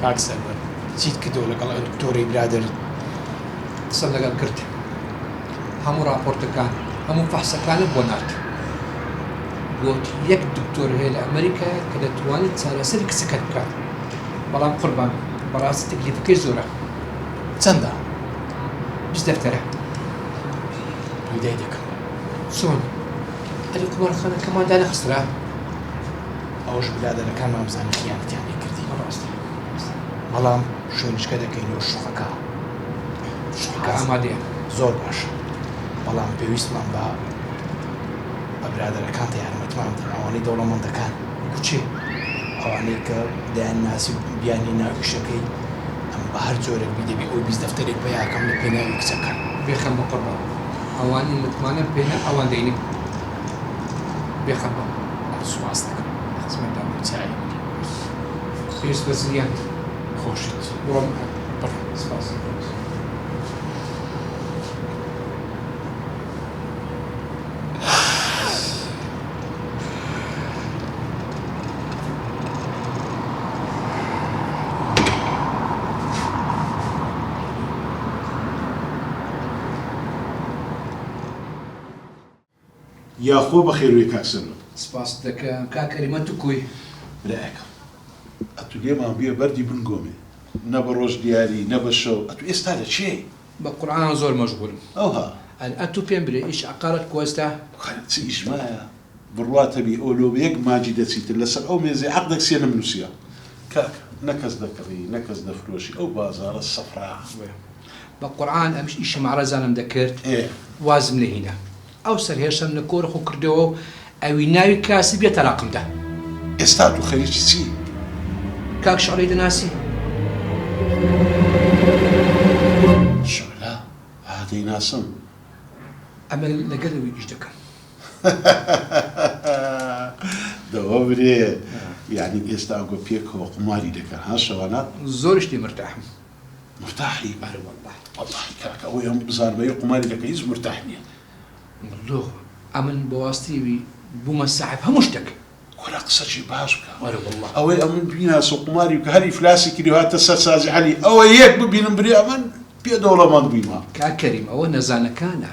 کاک سەربەر چیت کردەوە لەگەڵ ئەو دکتۆرەی برادر؟ قسە لەگەڵ کرد هەموو راپۆرتەکان هەموو فەحسەکانت بۆ نات گوت یەک دکتۆر هەیە لە ئەمریکا کە دەتوانێت چارەسەری کچەکەت بکات بەڵام قوربان بەڕاستی تەکلیفەکەی زۆرە. چەندە؟ 20 دەفتەرە. پەیدای دەکەم. چۆن؟ ئەلی قومارخانەکەمان دانەخسترا؟ ئەوش برادەرەکان مامزانی خیانەتیان لێ کردی. بەڕاستی بەڵام شوێنشکە دەکەینەوە شوقەکە. شوقەکە ئامادەیە. زۆر باشە. بەڵام پێویستمان بە برادەرەکانتە یارمەتمان بدەن، ئەوانەی دەوڵەمەندەکان. کوچێ؟ ئەوانەی کە دایان ناسی بیانی ناویشەکەی ئەم بە هەر جۆرێک بیدەبی ئەوی 20 دەفتەرێک بە یاکەم لە پێناوی کچەکە. بێخەم بە قوربان ئەوانی متمانە پێنە ئەوان دەینی بێخەم بە سوپاس دەکەم. خزمەتدان چای پێویست بە زریان خۆشت. بڕۆم بڕ سپاس. یاخۆ بە خێروی کاکسەرەوە. سپاس دەکەم کاکەریمە تو کوی برایەکەم ئەتو لێمان بێ بەردی بنگۆمێ نە بە ڕۆژ دیاری نە بە شەو ئەتو ئێستا لە چێ؟ بە قورئان زۆر مەشغولم. ئەوها ئەتو پێم برێ ئیش عقارەت کۆستا چ ئیشمایە بڕواتەبی ئۆلۆبەیەک ماجی دەچیتر لەسەر ئەو مێزێ حەق دەکسێ لە منووسە کاک نەکەس دەکڕی نەکەس دەفرۆشی ئەو بازارە سەفرا بە قورئان ئەمش ئیشم عرەزانم دەکرد وازم لە هینە ئەو سەرهێشتم لە کۆرخ و کردەوە و ئەوی ناوی کاسی بێتە ڕاقمدا. ئێستا تو خەریکی چی؟ کاک شەڕی دەناسی؟ شەعلا هادەی ناسم. ئەمە لەگەلەوەی ئیش دەکەم. دەوە برێ یعنی ئێستا ئەگۆ پێکەوە قماری دەکەن ها شەوانە؟ زۆرشتی مرتاحم. مرتاحی؟ بەڵێ وەڵڵاهی. وەڵڵاهی کاکە ئەوەی ئەم بزانبەیە قماری دەکە هیچ مرتاح نییە. مڵۆ ئەمن بە واستیوی بوومە ساحب هەموو شتێک. وەرە قسەی باش بکە. وەرە وەڵڵاه. ئەوەی ئەمن بیناسە قماری و کە هەری فلاسی کردی هاتە سەر سازی حەلی ئەوە یەک ببینم برێ ئەمن پێ دەوڵەمەند بوویمە. کاکەریم ئەوە نەزانەکانە.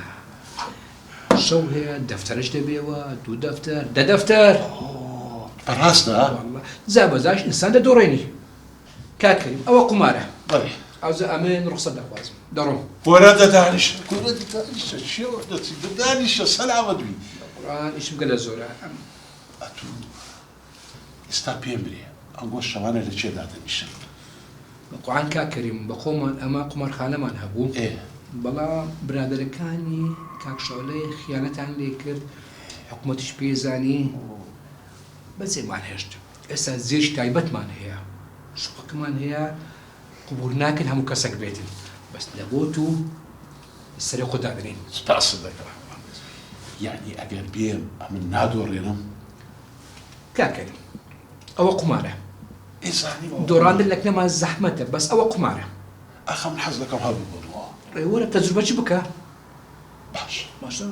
شەو هەیە دەفتەرش دەبێەوە دوو دەفتەر دە دەفتەر. بەڕاستە؟ زابەزاش ئینسان دەدۆڕێنی. کاکەریم ئەوە قمارە. بەڵێ. ئەوزە ئەمن ڕوخسەت دەخوازم. دەڕۆم. گۆرە دەدانیشە گۆرە دەدانیشە چێوە دەچی دەدانیشە سەلامەت بی. قورئان ئیشم گەلە زۆرە. ئەتو ئێستا پێم برێ ئەنگۆ شەوانە لە چێدا دەنیشن؟ بە قورئان کاکەریم بە خۆمان ئەمە قومارخانەمان هەبوو. بەڵام برادەرەکانی کاک شەولەی خیانەتان لێ کرد حکوومەتیش پێزانی بەجێمان هێشت. ئێستا زێش تایبەتمان هەیە شوقەکەمان هەیە قبول ناکەن هەموو کەسێک بێتن بەس لە بۆ تو سەرێ خۆدا دەنین. سپاس دەکەم. یعنی ئەگەر بێم ئەمن نادۆڕێنم؟ کاکەریم ئەوە قمارە. ئێزانی دۆڕاندن لە کلێمان زەحمەتە بەس ئەوە قمارە. ئەخە من حەز دەکەم هەبوو بۆنەوە. وەرە تەجروبەچی بکە. باش باشە؟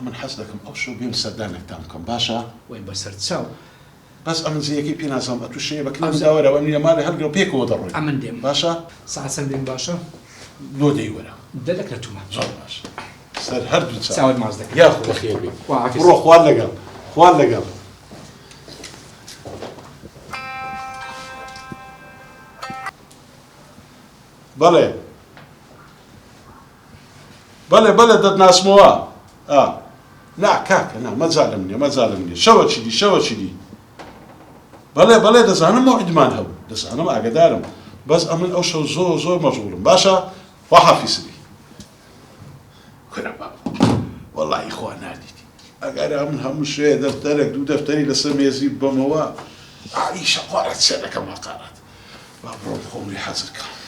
من حەز دەکەم ئەو شەو بێم سەردانێکتان بکەم باشە؟ وای بەسەر چاو. بەس ئەمن زیەکەی پێ نازانم ئەتو شەیە بە کلێم داوەرەوە ئەمنی لەمالێ هەڵگرەوە پێکەوە دەڕۆی. ئەمن دێم. باشە؟ ساعت چەند دێم باشە؟ دۆ دەی وەرە. دەلێک لە تومە. زۆر باش. سەر هەردوو چاوت ماز دەکەم. یاخۆ بەخێر بێ. بڕۆ خوار لەگەڵ. خوار لەگەڵ. بەڵێ. بەڵێ بەڵێ دەتناسمەوە. نا کاکە نا مەجالم نییە مەجالم نییە شەوە چی دی شەوە چی دی. بەڵێ بەڵێ دەزانم مەوعیدمان هەبوو دەزانم ئاگدارم بەس ئەمن ئەو شەو زۆر زۆر مەشغوڵم باشە وەحافیزبی. کورە بابە وەڵڵاهی خوا نادیدی ئەگەر ئەمن هەموو شوێ دەفتەرێک دوو دەفتەری لەسەر مێزی بەمەوە ئیشە خوارەت سێ دەکەم هەقارەت با بڕۆم خۆمی حەزر کەم.